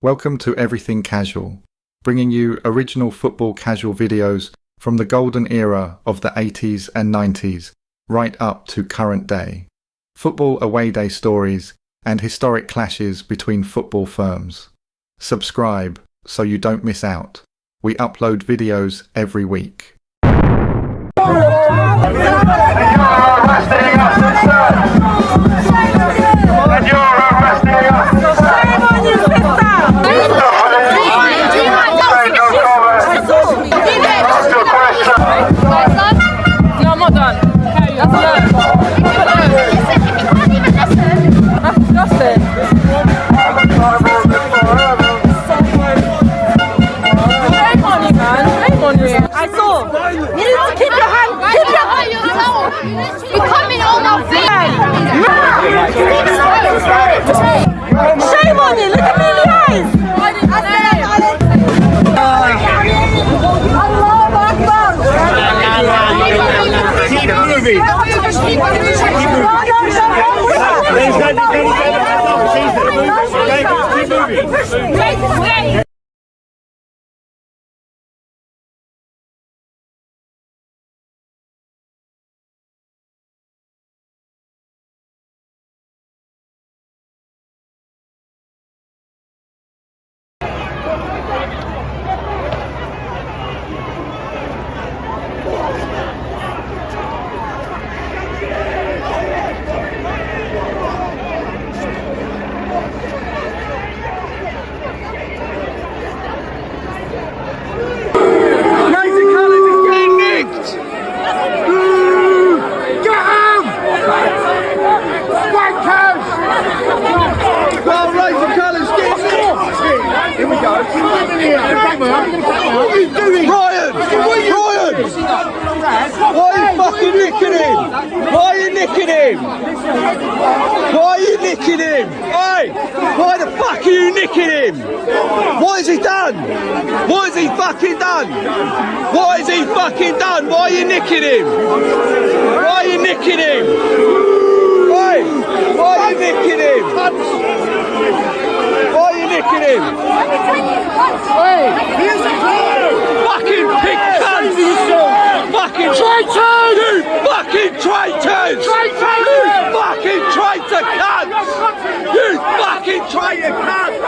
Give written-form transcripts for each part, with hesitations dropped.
Welcome to Everything Casual, bringing you original football casual videos from the golden era of the 80s and 90s, right up to current day. Football away day stories and historic clashes between football firms. Subscribe so you don't miss out. We upload videos every week. Shame on you, look at me in the eyes! Keep moving! Keep moving! Why the fuck are you nicking him? What has he done? What has he fucking done? What has he fucking done? Why are you nicking him? Why are you nicking him? Why? Why are you nicking him? Why are you nicking him? Here's the clue! Fucking pig cunt! Fucking traitors! You fucking traitors! You fucking traitor cunts! You fucking traitor cunts!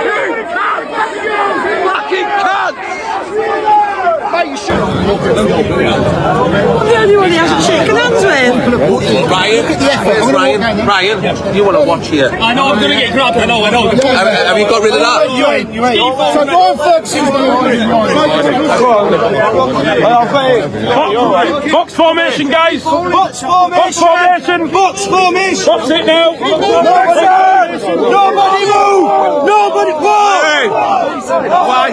You fucking cunts! Mate, you should. I'm the only one he hasn't shaken hands with. Ryan, you want to watch here? I know I'm going to get grabbed, I know. Have you got rid of that? You ain't. So go and focus on Box formation, guys. Box formation. Box formation. Box it now. Nobody move. Nobody move. Why?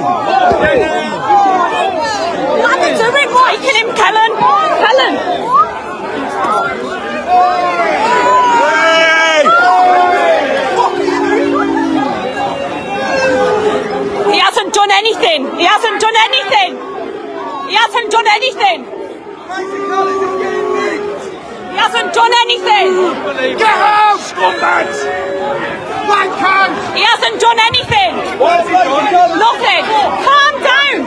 What happened to him? Why? Kill him, Kellen. He hasn't done anything. He hasn't done anything. He hasn't done anything. He hasn't done anything. Get out, scumbags. He hasn't done anything. Nothing. Calm down.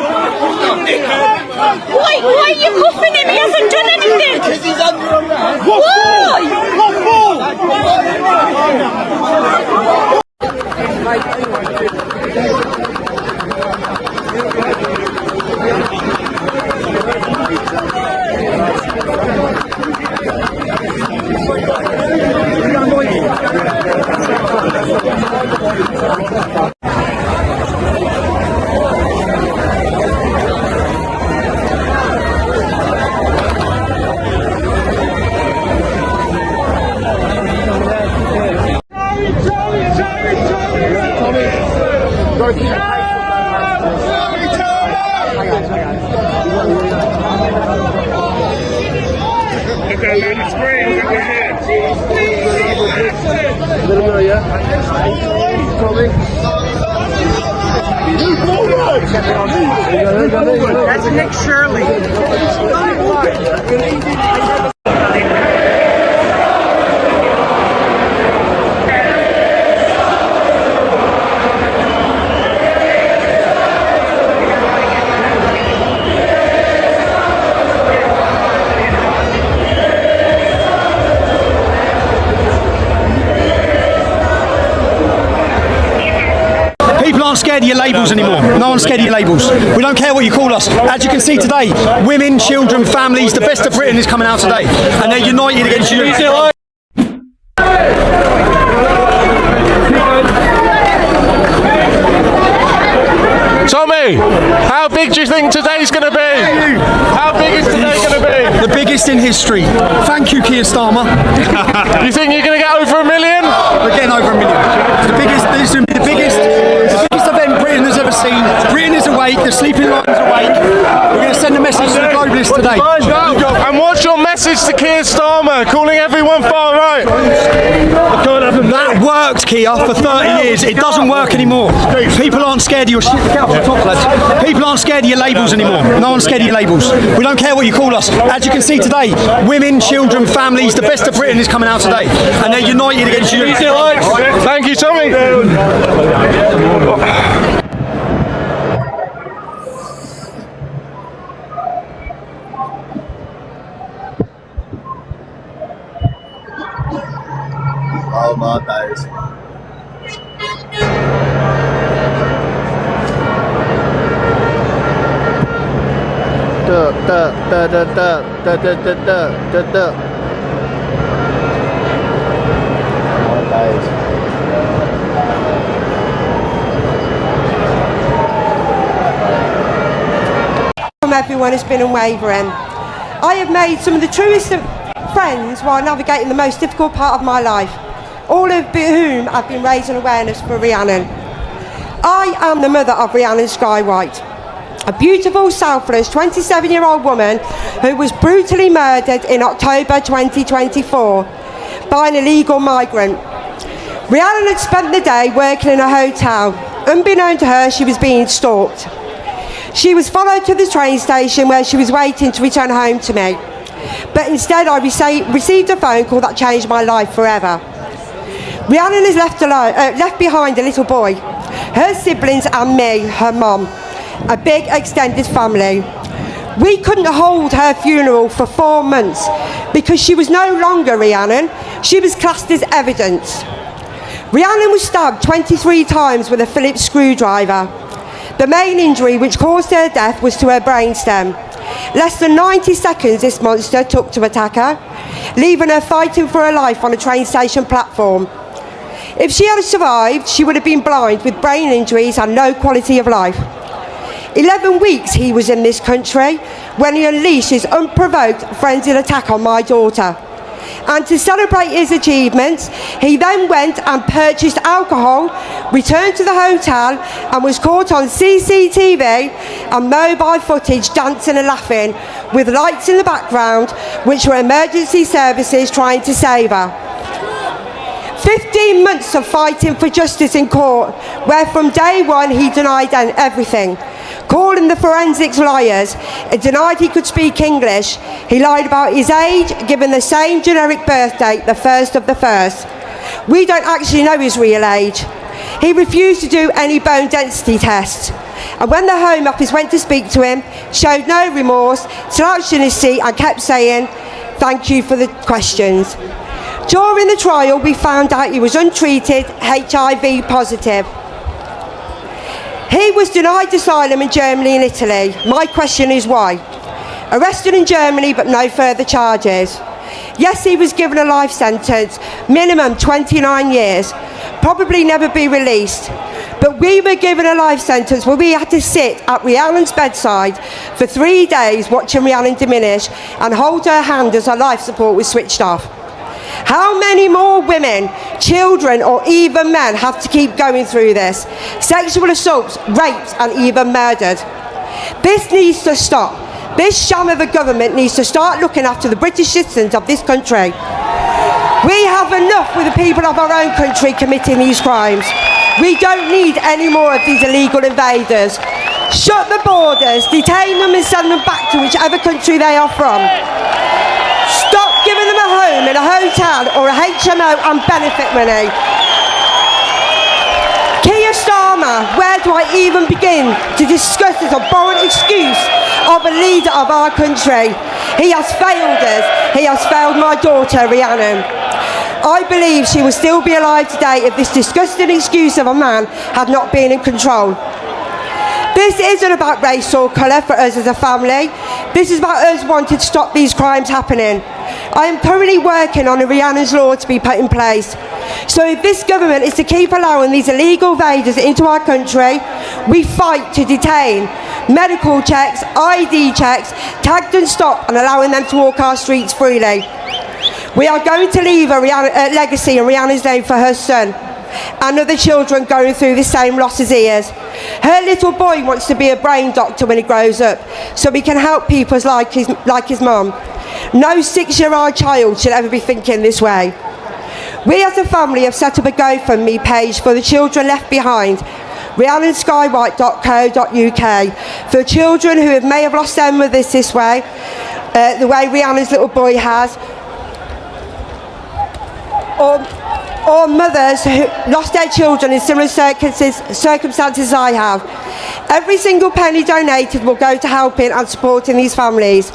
Why are you cuffing him? He hasn't done anything. Because he's under arrest. That's Nick Shirley. People aren't scared of your labels anymore. No one's scared of your labels. We don't care what you call us. As you can see today, women, children, families, the best of Britain is coming out today, and they're united against you. Tommy, how big do you think today's going to be? How big is today going to be? The biggest in history. Thank you, Keir Starmer. You think you're going to get over 1 million? We're getting over 1 million. This is the biggest event Britain has ever seen. Britain is awake. The sleeping lion's awake. We're going to send a message to the globalists today. And what's your message to Keir Starmer, calling everyone far right? That worked, Keir, for 30 years. It doesn't work anymore. People aren't scared of your shit. Get off the top, lads. People aren't scared of your labels anymore. No one's scared of your labels. We don't care what you call us. As you can see today, women, children, families, the best of Britain is coming out today, and they're united against you. Thank you, Tommy. Oh my days. Everyone has been unwavering. I have made some of the truest friends while navigating the most difficult part of my life, all of whom have been raising awareness for Rhiannon. I am the mother of Rhiannon Skywhite, a beautiful, selfless 27-year-old woman who was brutally murdered in October 2024 by an illegal migrant. Rhiannon had spent the day working in a hotel. Unbeknown to her, she was being stalked. She was followed to the train station where she was waiting to return home to me. But instead I received a phone call that changed my life forever. Rhiannon is left behind a little boy, her siblings and me, her mum, a big extended family. We couldn't hold her funeral for 4 months because she was no longer Rhiannon, she was classed as evidence. Rhiannon was stabbed 23 times with a Phillips screwdriver. The main injury which caused her death was to her brainstem. Less than 90 seconds this monster took to attack her, leaving her fighting for her life on a train station platform. If she had survived, she would have been blind with brain injuries and no quality of life. 11 weeks he was in this country when he unleashed his unprovoked frenzied attack on my daughter. And to celebrate his achievements, he then went and purchased alcohol, returned to the hotel and was caught on CCTV and mobile footage dancing and laughing with lights in the background, which were emergency services trying to save her. 15 months of fighting for justice in court, where from day one he denied everything. Calling the forensics liars, he denied he could speak English. He lied about his age, given the same generic birth date, the 1st of the 1st. We don't actually know his real age. He refused to do any bone density tests. And when the Home Office went to speak to him, showed no remorse, slouched in his seat and kept saying, "Thank you for the questions." During the trial, we found out he was untreated, HIV positive. He was denied asylum in Germany and Italy. My question is why? Arrested in Germany but no further charges. Yes, he was given a life sentence, minimum 29 years, probably never be released. But we were given a life sentence where we had to sit at Rhiannon's bedside for 3 days watching Rhiannon diminish and hold her hand as her life support was switched off. How many more women, children or even men have to keep going through this? Sexual assaults, rapes and even murdered. This needs to stop. This sham of a government needs to start looking after the British citizens of this country. We have enough with the people of our own country committing these crimes. We don't need any more of these illegal invaders. Shut the borders, detain them and send them back to whichever country they are from. Stop giving them a home in a hotel or a HMO and benefit money. Keir Starmer, where do I even begin to discuss this abhorrent excuse of a leader of our country? He has failed us. He has failed my daughter, Rhiannon. I believe she would still be alive today if this disgusting excuse of a man had not been in control. This isn't about race or colour for us as a family. This is about us wanting to stop these crimes happening. I am currently working on a Rihanna's law to be put in place. So if this government is to keep allowing these illegal invaders into our country, we fight to detain, medical checks, ID checks, tagged and stopped, and allowing them to walk our streets freely. We are going to leave a legacy in Rihanna's name for her son and other children going through the same loss as he is. Her little boy wants to be a brain doctor when he grows up, so he can help people like his mum. No 6-year-old child should ever be thinking this way. We as a family have set up a GoFundMe page for the children left behind, rhiannonskywhite.co.uk, for children who may have lost their mothers this way, the way Rihanna's little boy has, or mothers who lost their children in similar circumstances I have. Every single penny donated will go to helping and supporting these families.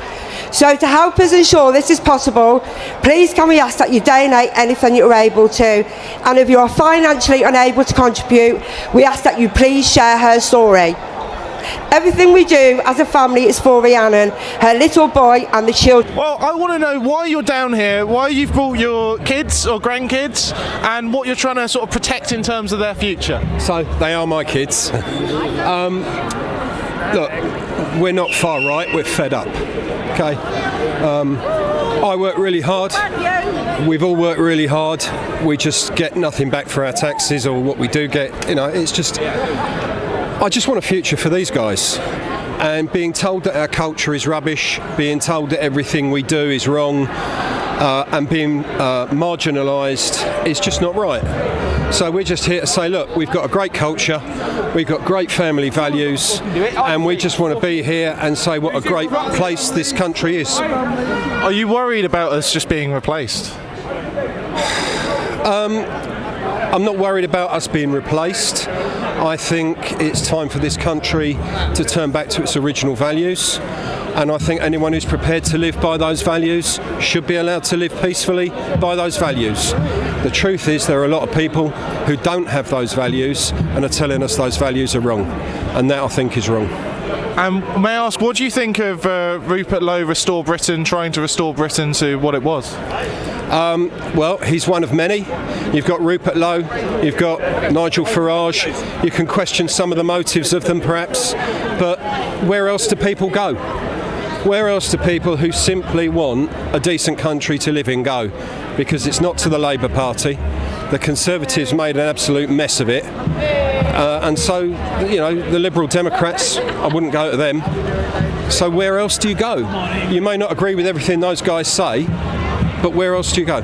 So to help us ensure this is possible, please can we ask that you donate anything you're able to, and if you are financially unable to contribute, we ask that you please share her story. Everything we do as a family is for Rhiannon, her little boy and the children. Well, I want to know why you're down here, why you've brought your kids or grandkids, and what you're trying to sort of protect in terms of their future. So, they are my kids. Look, we're not far right, we're fed up. Okay? I work really hard. We've all worked really hard. We just get nothing back for our taxes, or what we do get, it's just... I just want a future for these guys, and being told that our culture is rubbish, being told that everything we do is wrong, and being marginalised is just not right. So we're just here to say, look, we've got a great culture, we've got great family values, and we just want to be here and say what a great place this country is. Are you worried about us just being replaced? I'm not worried about us being replaced. I think it's time for this country to turn back to its original values, and I think anyone who's prepared to live by those values should be allowed to live peacefully by those values. The truth is there are a lot of people who don't have those values and are telling us those values are wrong, and that I think is wrong. May I ask, what do you think of Rupert Lowe Restore Britain, trying to restore Britain to what it was? Well, he's one of many. You've got Rupert Lowe, you've got Nigel Farage. You can question some of the motives of them perhaps, but where else do people go? Where else do people who simply want a decent country to live in go? Because it's not to the Labour Party. The Conservatives made an absolute mess of it. And so, the Liberal Democrats, I wouldn't go to them. So where else do you go? You may not agree with everything those guys say, but where else do you go?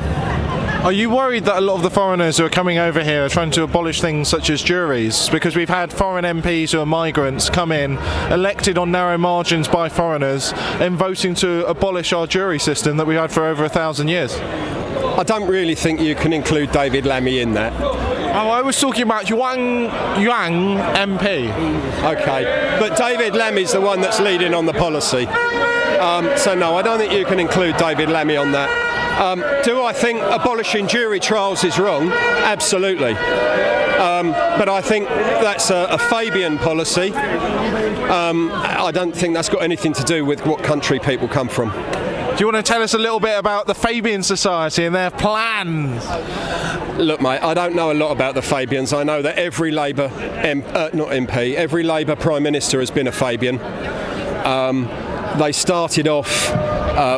Are you worried that a lot of the foreigners who are coming over here are trying to abolish things such as juries? Because we've had foreign MPs who are migrants come in, elected on narrow margins by foreigners, and voting to abolish our jury system that we had for over 1,000 years. I don't really think you can include David Lammy in that. Oh, I was talking about Yang MP. Okay, but David Lammy's the one that's leading on the policy. So no, I don't think you can include David Lammy on that. Do I think abolishing jury trials is wrong? Absolutely. But I think that's a Fabian policy. I don't think that's got anything to do with what country people come from. Do you want to tell us a little bit about the Fabian Society and their plans? Look, mate, I don't know a lot about the Fabians. I know that every Labour, every Labour Prime Minister has been a Fabian. They started off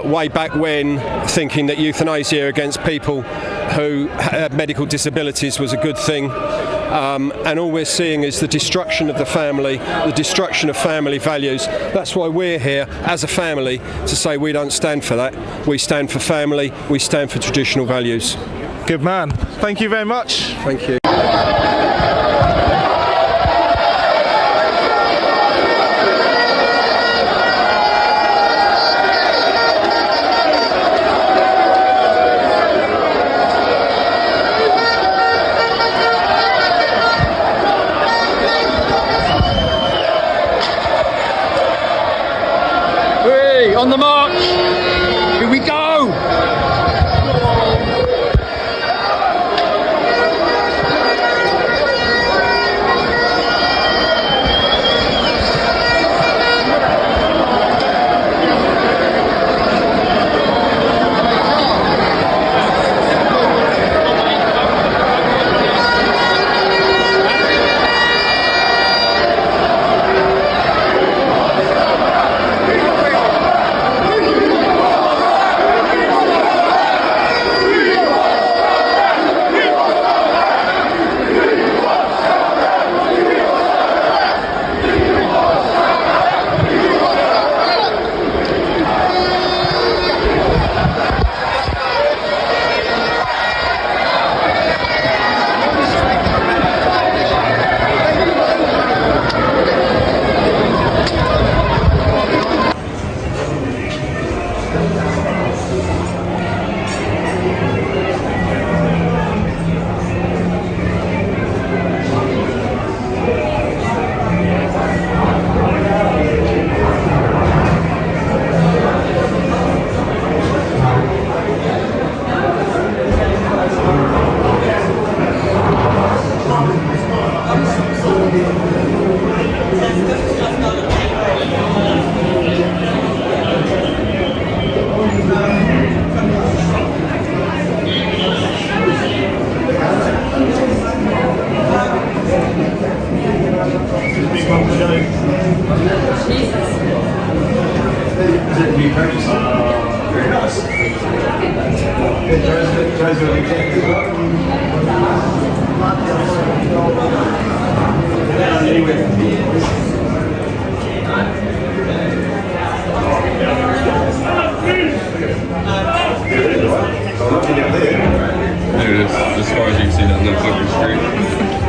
way back when thinking that euthanasia against people who had medical disabilities was a good thing. And all we're seeing is the destruction of the family, the destruction of family values. That's why we're here as a family to say we don't stand for that. We stand for family, we stand for traditional values. Good man. Thank you very much. Thank you. On the march! Here we go! There it is, as far as you can see down the fucking street.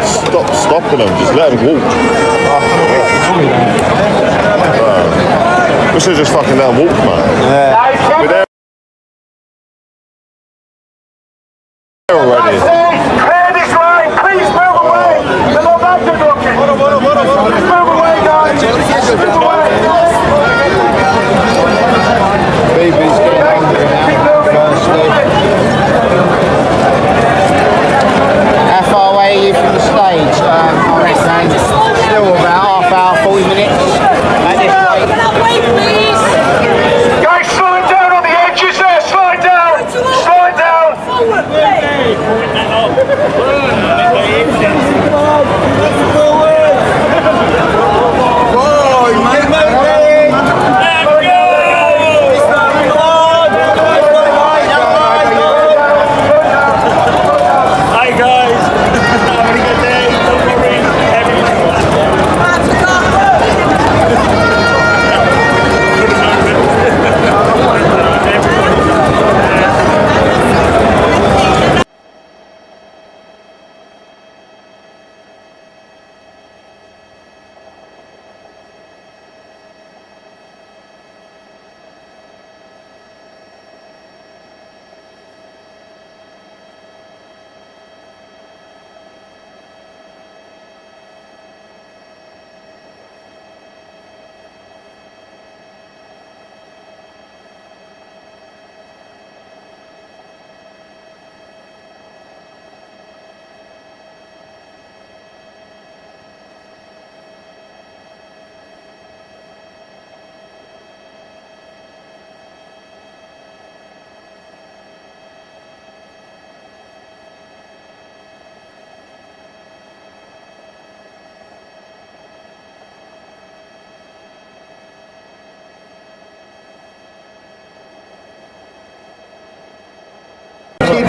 Stop stopping them, just let them walk. We should just fucking let them walk, man. We're there already. Clear this line, please move away. The momentum blocking. Just move away, guys. Just move away. Baby's How far away are you from the stage? I reckon still about half hour, 40 minutes. Can I wait, please? Guys, slide down on the edges there. Slide down. Slide down. Forward, please.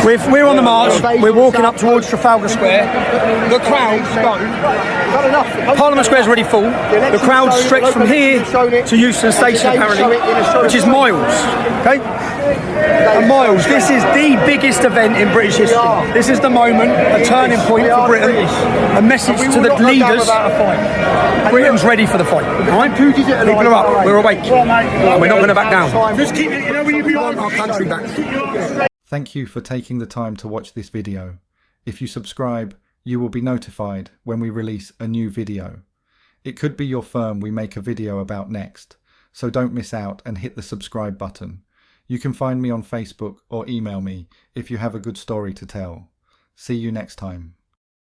We're on the march. We're walking up towards Trafalgar Square. The crowds go. Parliament Square is already full. The crowds stretch from here to Euston Station apparently, which is miles. Okay. And miles. This is the biggest event in British history. This is the moment, a turning point for Britain. A message to the leaders. Britain's ready for the fight. All right? People are up. We're awake. And we're not going to back down. Just keep it. You know, we want our country back. Thank you for taking the time to watch this video. If you subscribe, you will be notified when we release a new video. It could be your firm we make a video about next, so don't miss out and hit the subscribe button. You can find me on Facebook or email me if you have a good story to tell. See you next time.